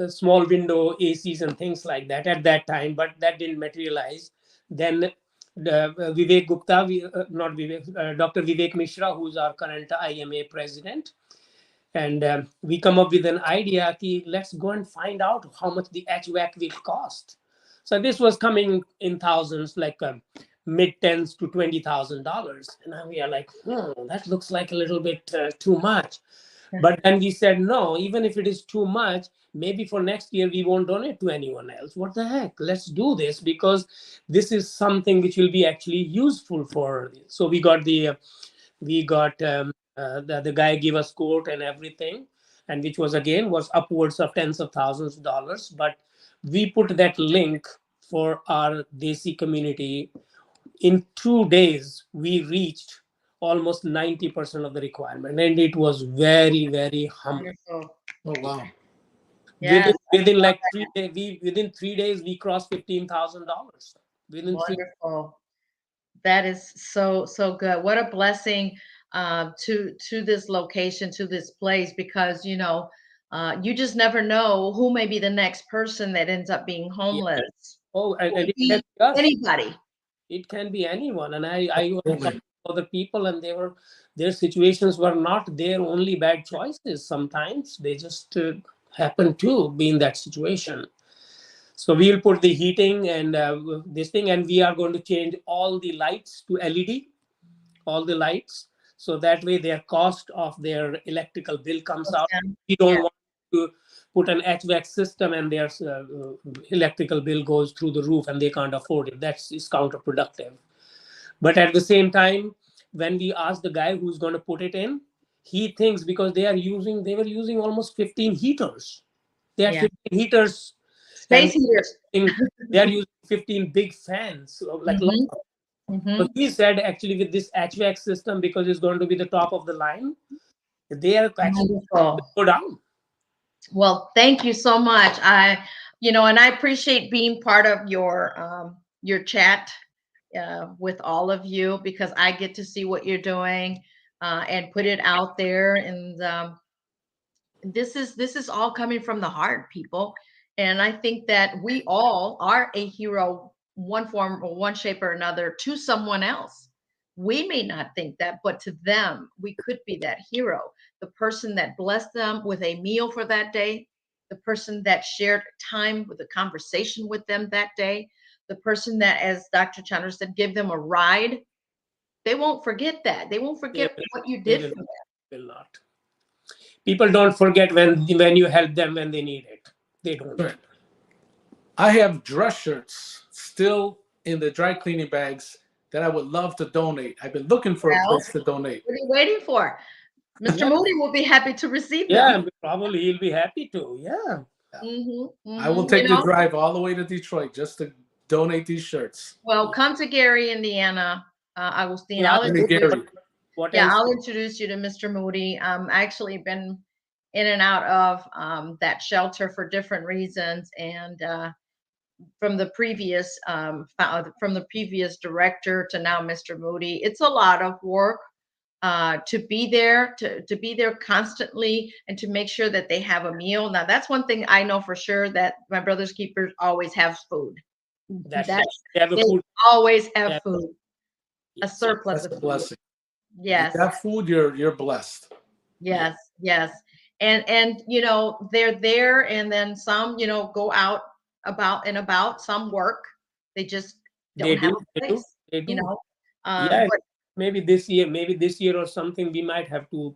small window ACs and things like that at that time, but that didn't materialize. Then Vivek Gupta, not Vivek, Dr. Vivek Mishra, who's our current IMA president, and we come up with an idea ki let's go and find out how much the HVAC will cost. So this was coming in thousands, like mid tens to $20,000. And now we are like, that looks like a little bit too much. But then we said, no, even if it is too much, maybe for next year we won't donate to anyone else. What the heck? Let's do this, because this is something which will be actually useful for. So we got the guy gave us quote and everything, and which was again was upwards of tens of thousands of dollars. But we put that link for our Desi community. In 2 days we reached almost 90% of the requirement, and it was very, very humbling. Wonderful. Oh wow. Yes. Within like 3 days, within 3 days we crossed $15,000 within three. Wonderful. That is so so good. What a blessing to this location, to this place, because you just never know who may be the next person that ends up being Yeah. homeless. Oh, and Could it can be be us. anybody. It can be anyone. And I was talking Absolutely. to other people, and their situations were not their only bad choices. Sometimes they just happen to be in that situation. So we'll put the heating and this thing, and we are going to change all the lights to LED, all the lights, so that way their cost of their electrical bill comes out. We Yeah. don't want to put an HVAC system and their electrical bill goes through the roof and they can't afford it. That's is counterproductive. But at the same time, when we ask the guy who's going to put it in, he thinks, because they were using almost 15 heaters. They had Yeah. 15 heaters, and Space heaters. they are using 15 big fans, so like. Hmm. So Hmm. he said, actually, with this HVAC system, because it's going to be the top of the line, they are actually Wonderful. go down. Well, thank you so much. And I appreciate being part of your chat with all of you, because I get to see what you're doing and put it out there. And this is all coming from the heart, people. And I think that we all are a hero, one form or one shape or another, to someone else. We may not think that, but to them we could be that hero, the person that blessed them with a meal for that day, the person that shared time with a conversation with them that day, the person that, as Dr. Chandra said, give them a ride. They won't forget that. They won't They forget will, what you they did for them. will not. People don't forget when you help them when they need it. They don't. Right. I have dress shirts still in the dry cleaning bags that I would love to donate. I've been looking for a Well, place to donate. what are you waiting for? Mr. Yeah, Moody will be happy to receive them. yeah, probably he'll be happy to. Yeah, Hmm. I will Hmm. take the drive all the way to Detroit just to donate these shirts. Well, come to Gary, Indiana, Augustine. yeah. I'll Hey, Gary. What Yeah, else? I'll introduce you to Mr. Moody. I actually been in and out of that shelter for different reasons, and from the previous from the previous director to now Mr. Moody, it's a lot of work to be there, to be there constantly, and to make sure that they have a meal. Now, that's one thing I know for sure, that my brother's keepers always have food. That's right. That's They have a they food. always have Yeah, food, a yes, yes. surplus That's of a food. blessing. If you Yes. got food, you're blessed. Yeah. Yes, yes. And they're there, and then some, go out about and about, some work. They just They don't have do. a They do. place, They you do. know. Yeah, But maybe this year or something, we might have to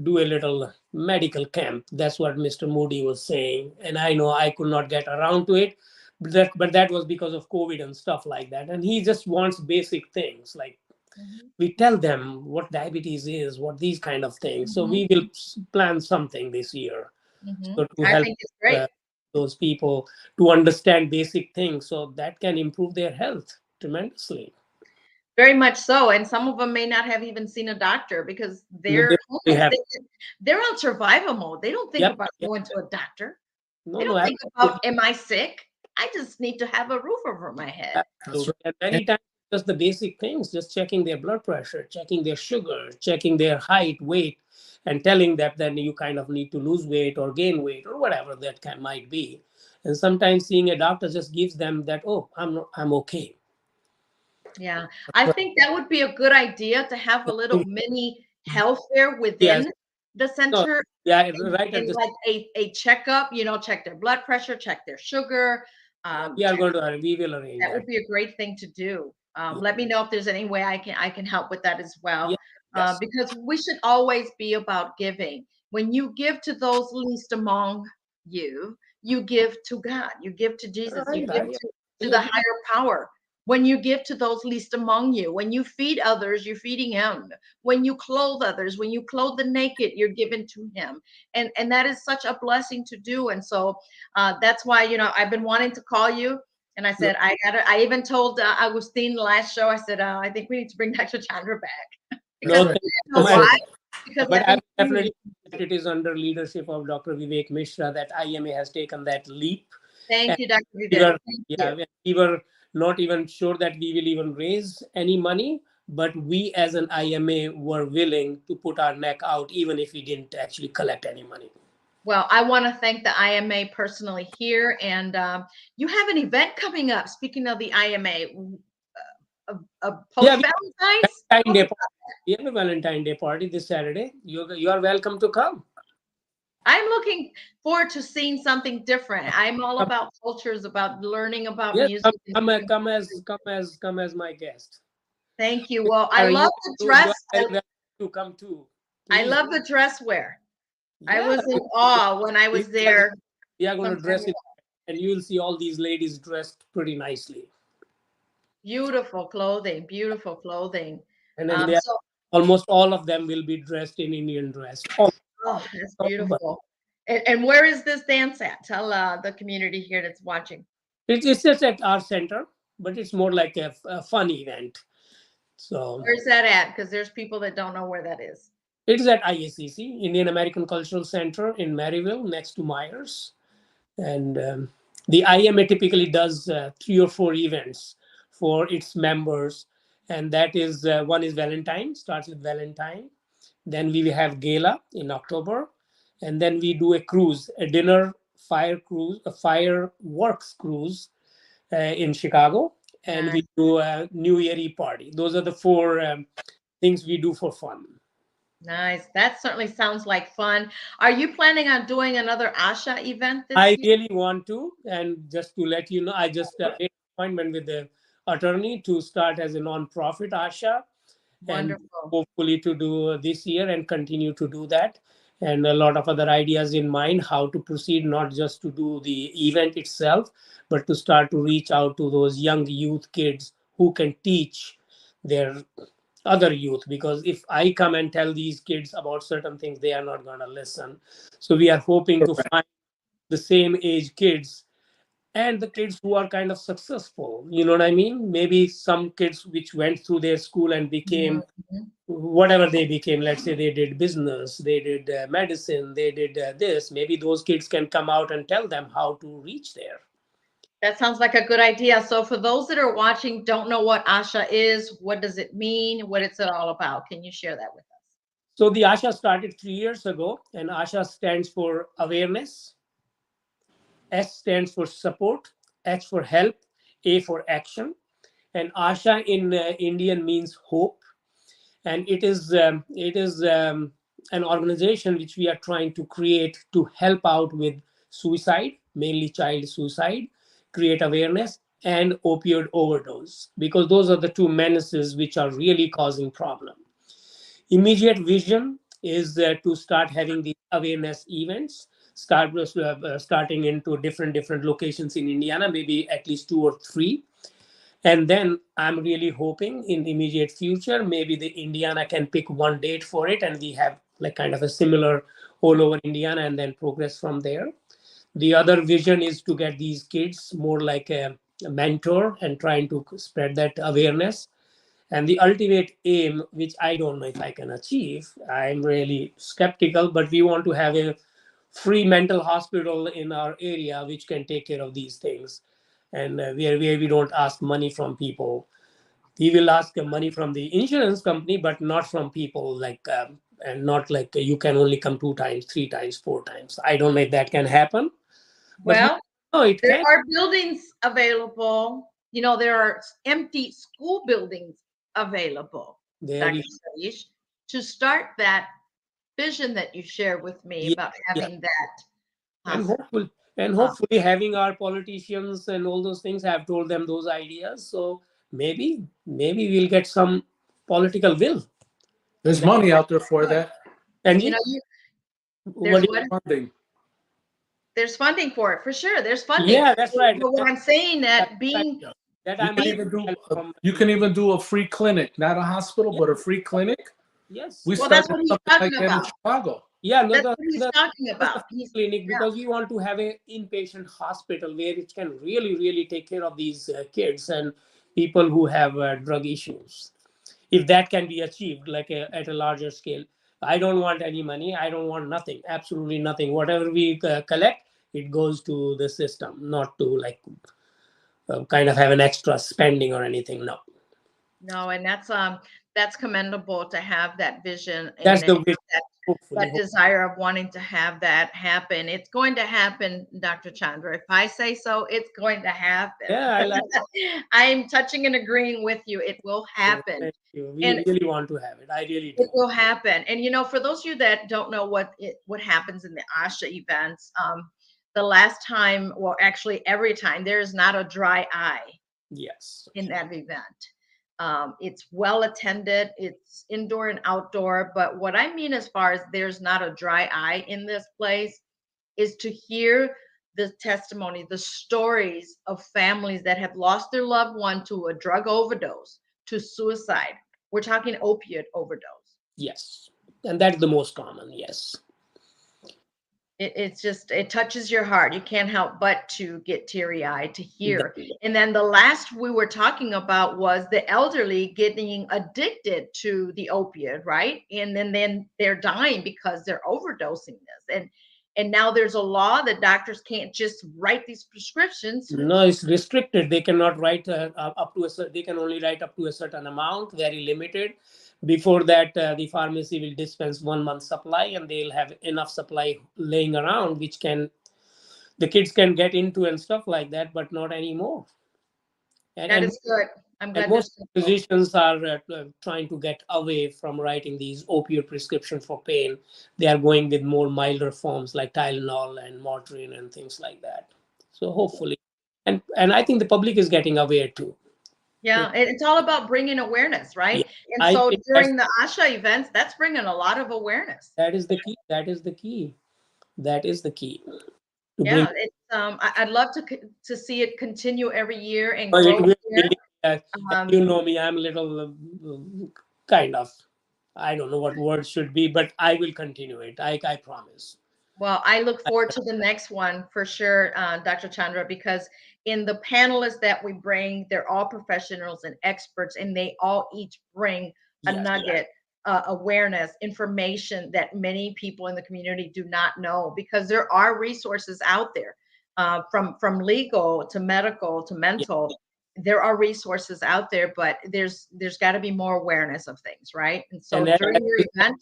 do a little medical camp. That's what Mr. Moody was saying. And I know I could not get around to it, but that was because of COVID and stuff like that. And he just wants basic things. Like, Mhm, we tell them what diabetes is, what these kind of things. So mhm, we will plan something this year. mhm. So to I help think it's great. uh, those people to understand basic things, so that can improve their health tremendously. Very much so. And some of them may not have even seen a doctor because They they're they homeless. have. They're on survival mode. They don't think Yep. about Yep. going to a doctor. No, They no, don't think about, absolutely. am I sick? I just need to have a roof over my head. That's Absolutely. right. And And many times, just the basic things, just checking their blood pressure, checking their sugar, checking their height, weight, and telling that then you kind of need to lose weight or gain weight or whatever that might be. And sometimes seeing a doctor just gives them that, oh, I'm okay. Yeah, that's I right. think that would be a good idea, to have a little mini health fair Yes. within the No. center, Yeah. and, Right at and the. like a checkup, check their blood pressure, check their sugar. Yeah, we are Check going to. We will arrange That that. would be a great thing to do. Let me know if there's any way I can help with that as well, Yeah. Yes. because we should always be about giving. When you give to those least among you, you give to God, you give to Jesus, you And give I to the agree. higher power. When you give to those least among you, when you feed others, you're feeding Him. When you clothe others, when you clothe the naked, you're given to Him, and that is such a blessing to do. And so that's why I've been wanting to call you. And I said, I even told Agustin last show, I said, I think we need to bring Dr. Chandra back No, because Good. thank you you so know That's much. why? good. Because I But I think will definitely that it is under leadership of Dr. Vivek Mishra that IMA has taken that leap. And thank you, Dr. we Vivek. were, Thank you. yeah, we were not even sure that we will even raise any money, but we as an IMA were willing to put our neck out even if we didn't actually collect any money. Well, I want to thank the IMA personally here. And you have an event coming up. Speaking of the IMA, Yeah, post Valentine's. Valentine Day party. We have a Valentine Day party this Saturday. You are welcome to come. I'm looking forward to seeing something different. I'm all about cultures, about learning about Yes, music and different countries. come as my guest. Thank you. Well, I Are love you the you dress. are very welcome to come too. I Please. love the dress wear. I Yeah, was in awe when I we was there we are going some to time dress ago. it, and you will see all these ladies dressed pretty nicely, Beautiful clothing, beautiful clothing. and then they are, So, almost all of them will be dressed in Indian dress. All, oh, that's but beautiful. And where is this dance at? Tell the community here that's watching. it's just at our center, but it's more like a fun event. So Where's that at? Because there's people that don't know where that is. it is at IACC, Indian American Cultural Center in Maryville, next to Myers. And the IMA typically does 3 or 4 events for its members, and that is one is Valentine, starts with Valentine. Then we have gala in October, and then we do a cruise, a dinner fire cruise, a fireworks cruise in Chicago, and we Nice. do a New Year Eve party. Those are the 4 things we do for fun. Nice. That certainly sounds like fun. Are you planning on doing another Asha event this I year? really want to, and just to let you know, I just made an appointment with the attorney to start as a non-profit Asha, and Wonderful. hopefully to do this year and continue to do that. And a lot of other ideas in mind how to proceed, not just to do the event itself, but to start to reach out to those young youth kids who can teach their other youth. Because if I come and tell these kids about certain things, they are not going to listen. So we are hoping to find the same age kids and the kids who are kind of successful, you know what I mean, maybe some kids which went through their school and became Mhm. whatever they became. Let's say they did business, they did medicine, they did this. Maybe those kids can come out and tell them how to reach there. That sounds like a good idea. So, for those that are watching, don't know what Asha is, what does it mean? What is it all about? Can you share that with us? So the ASHA started 3 years ago, and ASHA stands for awareness, S stands for support, H for help, A for action. And ASHA in Indian means hope, and it is an organization which we are trying to create to help out with suicide, mainly child suicide, create awareness, and opioid overdose, because those are the 2 menaces which are really causing problem. Immediate vision is to start having these awareness events, starting into different locations in Indiana, maybe at least 2 or 3. And then I'm really hoping in the immediate future, maybe the Indiana can pick one date for it, and we have like kind of a similar all over Indiana, and then progress from there. The other vision is to get these kids more like a mentor and trying to spread that awareness. And the ultimate aim, which I don't know if I can achieve, I'm really skeptical, but we want to have a free mental hospital in our area which can take care of these things, and where we don't ask money from people. We will ask money from the insurance company, but not from people, like and not like you can only come 2 times, 3 times, 4 times. I don't know if that can happen, but we Well, know it there can. are buildings available. There are empty school buildings available, There Dr. we Sadish, to start that vision that you shared with me Yeah, about yeah. having that and hospital. hopefully and hopefully having our politicians and all those things have told them those ideas, so maybe we'll get some political will. There's money out there for that. You know, Angie, there's what? what? Funding. There's funding for it for sure. There's funding. Yeah, that's right. But what I'm saying That's that right. being That You I can might even do help from. you can even do a free clinic, not a hospital, Yeah, but a free clinic. yes. We well, that's started what he's something talking like that in about. Chicago. Yeah, no, That's what he's talking just a about. He's clinic, yeah. because we want to have a inpatient hospital where it can really take care of these kids and people who have drug issues. If that can be achieved, like at a larger scale, I don't want any money. I don't want nothing. Absolutely nothing. Whatever we collect, it goes to the system, not to like kind of have an extra spending or anything. No, No, and that's commendable to have that vision that's and the wish. that Hopefully, desire of wanting to have that happen. It's going to happen, Dr. Chandra. If I say so, it's going to happen. yeah, I like. I'm touching and agreeing with you. It will happen. Thank you. We And really want to have it. I really it do. will happen. And you know, for those of you that don't know what happens in the ASHA events, the last time, well, actually every time, there is not a dry eye Yes. in that event. It's well attended, it's indoor and outdoor. But what I mean, as far as there's not a dry eye in this place, is to hear the testimony, the stories of families that have lost their loved one to a drug overdose, to suicide. We're talking opiate overdose. Yes. And that's the most common. Yes. It's just, it touches your heart. You can't help but to get teary eyed to hear. That- And then the last we were talking about was the elderly getting addicted to the opiate, right? And then they're dying because they're overdosing this. And now there's a law that doctors can't just write these prescriptions. No, it's restricted. They cannot write up to they can only write up to a certain amount, very limited. Before that, the pharmacy will dispense 1 month supply, and they'll have enough supply laying around, which can the kids can get into and stuff like that, but not anymore. And That and, is good. I'm and glad most there's so. physicians are trying to get away from writing these opioid prescriptions for pain. They are going with more milder forms like Tylenol and Motrin and things like that. So hopefully, and I think the public is getting aware too. Yeah, it's all about bringing awareness, Yeah, right? And I so think during the ASHA events, that's bringing a lot of awareness. that is the key. That is the key. That is the key to bring. Yeah, it's I'd love to see it continue every year and But it grow will here. you Um, know me, I'm a little kind of. I don't know what words should be, but I will continue it. I promise. well, I look forward to the next one for sure, Dr. Chandra, because in the panelists that we bring, they're all professionals and experts, and they all each bring a Yes. nugget, awareness, information that many people in the community do not know, because there are resources out there, from legal to medical to Yeah. mental. There are resources out there, but there's got to be more awareness of things, right? And And so during your event,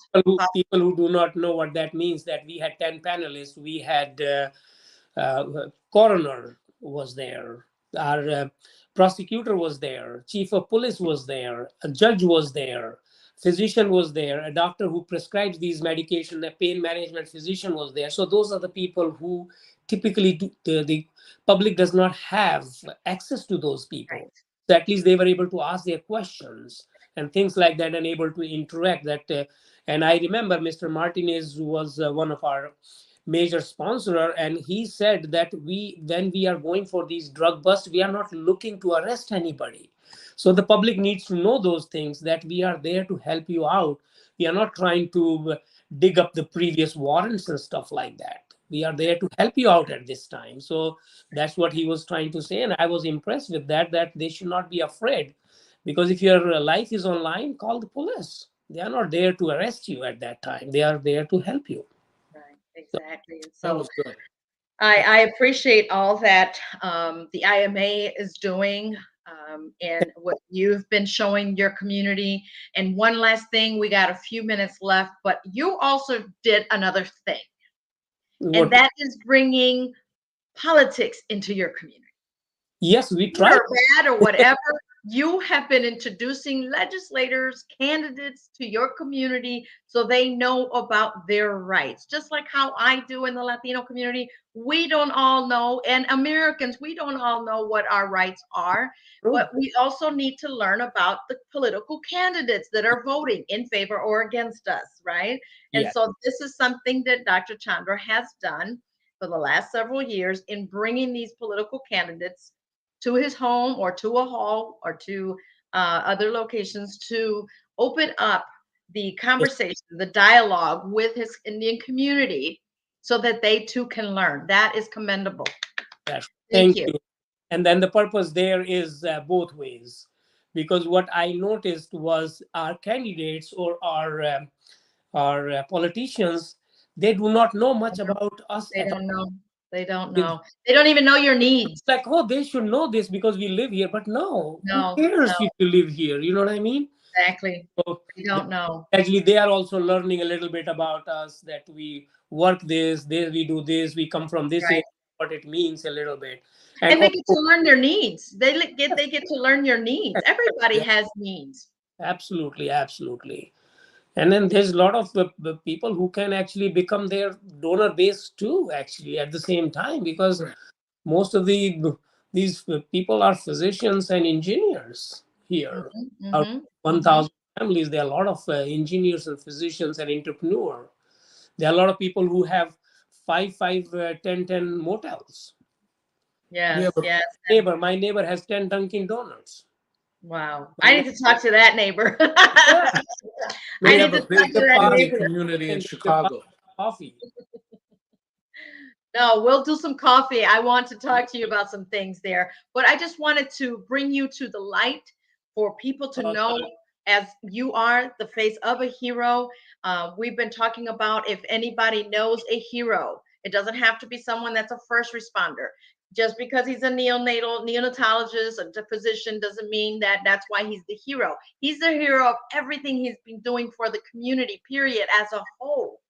people who do not know what that means, that we had 10 panelists. We had coroner was there, our prosecutor was there, chief of police was there, a judge was there, physician was there, a doctor who prescribes these medication, a pain management physician was there. So those are the people who typically the public does not have access to those right? people. So at least they were able to ask their questions and things like that, and able to interact. That and I remember Mr. Martinez, who was one of our major sponsor, and he said that when we are going for these drug busts, we are not looking to arrest anybody. So the public needs to know those things, that we are there to help you out. We are not trying to dig up the previous warrants and stuff like that. We are there to help you out at this time. So that's what he was trying to say, and I was impressed with that, that they should not be afraid, because if your life is online, call the police. They are not there to arrest you at that time. They are there to help you. Right, exactly. And That so was good. I appreciate all that the IMA is doing, and what you've been showing your community. And one last thing, we got a few minutes left, but you also did another thing, and What? that is bringing politics into your community, Yes, we good try. or bad or whatever. you have been introducing legislators, candidates to your community so they know about their rights. Just like how I do in the Latino community, we don't all know, and Americans, we don't all know what our rights are, True. but we also need to learn about the political candidates that are voting in favor or against us, right? And Yeah. so this is something that Dr. Chandra has done for the last several years in bringing these political candidates to his home or to a hall or to other locations to open up the Yes, conversation, the dialogue with his Indian community so that they too can learn. That is commendable. yes. Thank Thank you. you. And then the purpose there is both ways, because what I noticed was our candidates or our politicians, they do not know much about us They at all. don't know. They don't It's know. They don't even know your needs. like, oh, they should know this because we live here, but no, who No, no, cares if you live here? You know what I mean? exactly. So They don't know. actually, they are also learning a little bit about us, that we work this, we do this, we come from this area, Right. what it means a little bit. And And they get to also, learn their needs. They get to learn your needs. Everybody yeah, has needs. absolutely, absolutely. And then there's a lot of the people who can actually become their donor base too, actually, at the same time, because Right. most of these people are physicians and engineers here. Hmm. Out of Hmm. Hmm. 1,000 families, there are a lot of engineers and physicians and entrepreneurs. There are a lot of people who have 10 motels. Yeah, Yes, but yes. My neighbor has 10 Dunkin' Donuts. Wow. My I need to talk to that neighbor. Yeah, I we maybe need have to a talk big to the that past Indian neighbor. community in and get a cup Chicago. of coffee. No, we'll do some coffee. I want to talk to you about some things there. But I just wanted to bring you to the light for people to Uh, know as you are the face of a hero. We've been talking about if anybody knows a hero, it doesn't have to be someone that's a first responder. Just because he's a neonatologist, a physician, doesn't mean that that's why he's the hero. He's the hero of everything he's been doing for the community, period, as a whole.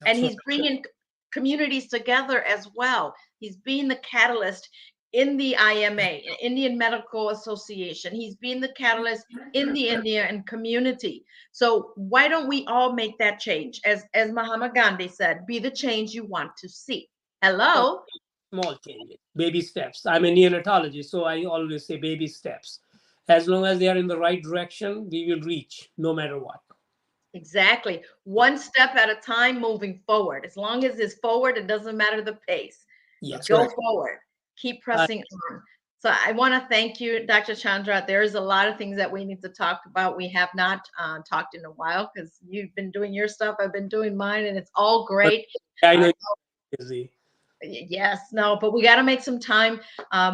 And That's right. he's bringing communities together as well. He's being the catalyst in the IMA, Indian Medical Association. He's being the catalyst in the Indian community. So why don't we all make that change? As Mahatma Gandhi said, be the change you want to see. small, Hello? small changes, baby steps. I'm a neonatologist, so I always say baby steps. As long as they are in the right direction, we will reach no matter what. Exactly. One step at a time moving forward. As long as it's forward, it doesn't matter the pace. That's Yes. Go right. forward. Keep Uh, pressing on. So I want to thank you, Dr. Chandra. There is a lot of things that we need to talk about. We have not talked in a while because you've been doing your stuff. I've been doing mine, and it's all but great. I know Uh, you're busy. yes, no, but we got to make some time.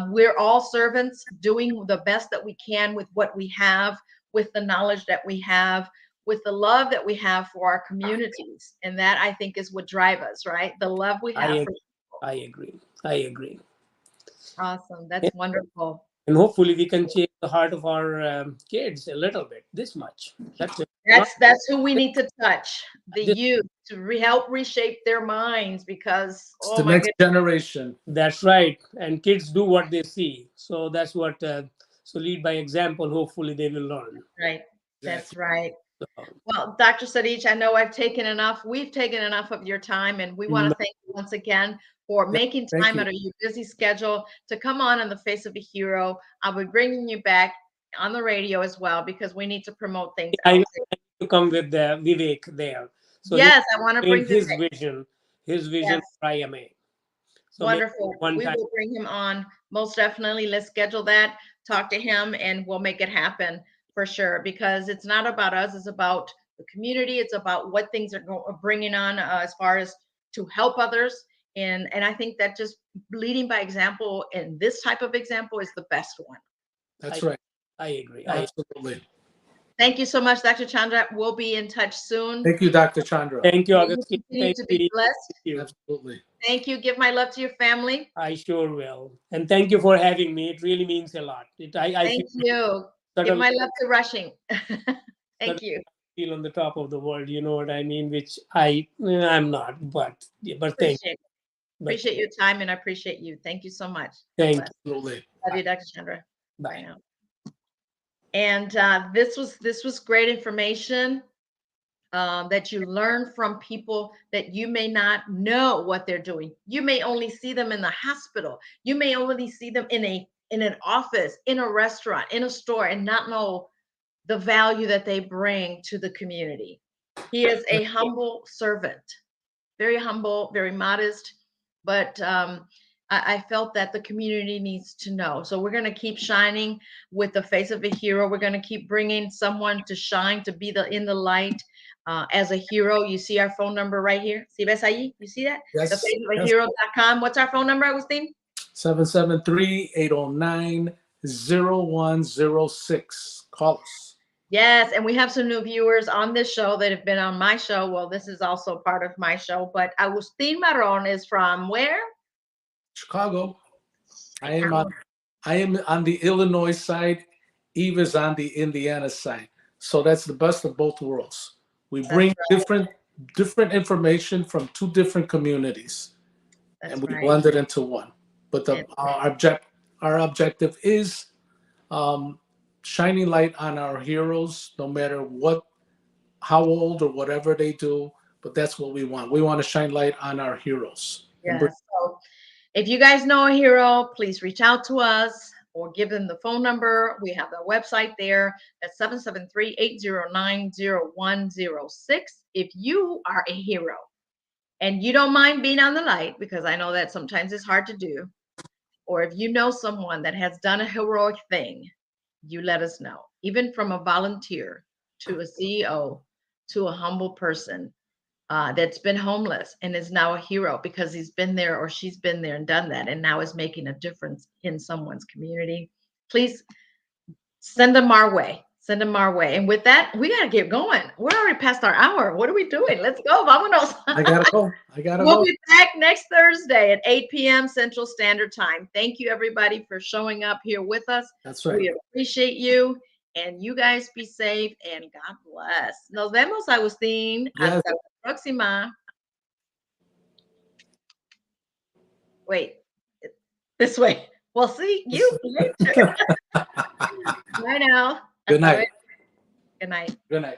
We're all servants doing the best that we can with what we have, with the knowledge that we have, with the love that we have for our communities. And that I think is what drives us, right? The love we I have agree. for people. I agree. I agree. Awesome. Yeah. That's wonderful. And hopefully, we can change the heart of our kids a little bit. This much. That's it. Not That's who we need to touch, the this. youth, to help reshape their minds because, It's oh the my next goodness, generation. That's right. And kids do what they see. So that's what. So lead by example. Hopefully, they will learn. right. That's Exactly. right. So, Well, Dr. Sudish, I know I've taken enough. We've taken enough of your time, and we want to no, thank you once again for Yeah, making thank time you. out of your busy schedule to come on in the face of a hero. I'll be bringing you back on the radio as well because we need to promote things I know out there. to come with Vivek there. So he Yes, I want to explained bring Vivek. his vision Yes, for IMA. So maybe wonderful. one We time. will bring him on most definitely. Let's schedule that, talk to him, and we'll make it happen for sure because it's not about us, it's about the community. It's about what things are bringing on as far as to help others. And I think that just leading by example and this type of example is the best one. That's I right. I agree. Absolutely. Thank you so much, Dr. Chandra. We'll be in touch soon. Thank you, Dr. Chandra. Thank you, May you Augustine. continue Thank to be you. blessed. Thank you. Absolutely. Thank you. Give my love to your family. I sure will. And thank you for having me. It really means a lot. I Thank feel you. Give subtle, my love to Rushing. subtle Thank you. feel on the top of the world. You know what I mean? Which I'm not. But yeah, but thank Appreciate but Appreciate your time and I appreciate you. Thank you so much. God thank bless. you. Absolutely. Love you, Dr. Chandra. Bye Bye. now. And this was great information that you learn from people that you may not know what they're doing. You may only see them in the hospital. You may only see them in an office, in a restaurant, in a store, and not know the value that they bring to the community. He is a humble servant, very humble, very modest, but I felt that the community needs to know. So we're going to keep shining with the face of a hero. We're going to keep bringing someone to shine, to be in the light as a hero. You see our phone number right here. ¿Sí ves ahí? You see that? Yes. Thefaceofahero.com. What's our phone number, Agustin? 773-809-0106. Call us. Yes, and we have some new viewers on this show that have been on my show. Well, this is also part of my show, but Agustin Maron is from where? Chicago. I am on the Illinois side. Eve is on the Indiana side. So that's the best of both worlds. We bring different information from two different communities, and we blend it into one. But our objective is shining light on our heroes, no matter how old or whatever they do. But that's what we want. We want to shine light on our heroes. Yes. So if you guys know a hero, please reach out to us or give them the phone number. We have the website there. That's 773-809-0106. If you are a hero and you don't mind being on the light, because I know that sometimes it's hard to do, or if you know someone that has done a heroic thing, you let us know. Even from a volunteer to a CEO to a humble person that's been homeless and is now a hero because he's been there or she's been there and done that and now is making a difference in someone's community. Please send them our way. Send them our way. And with that, we got to get going. We're already past our hour. What are we doing? Let's go. Vámonos. I got to go. We'll be back next Thursday at 8 p.m. Central Standard Time. Thank you, everybody, for showing up here with us. That's right. We appreciate you. And you guys be safe and God bless. Nos vemos, Agustín. Yes. Hasta la próxima. Wait, this way. We'll see you later. Bye now. Good night. Good night. Good night.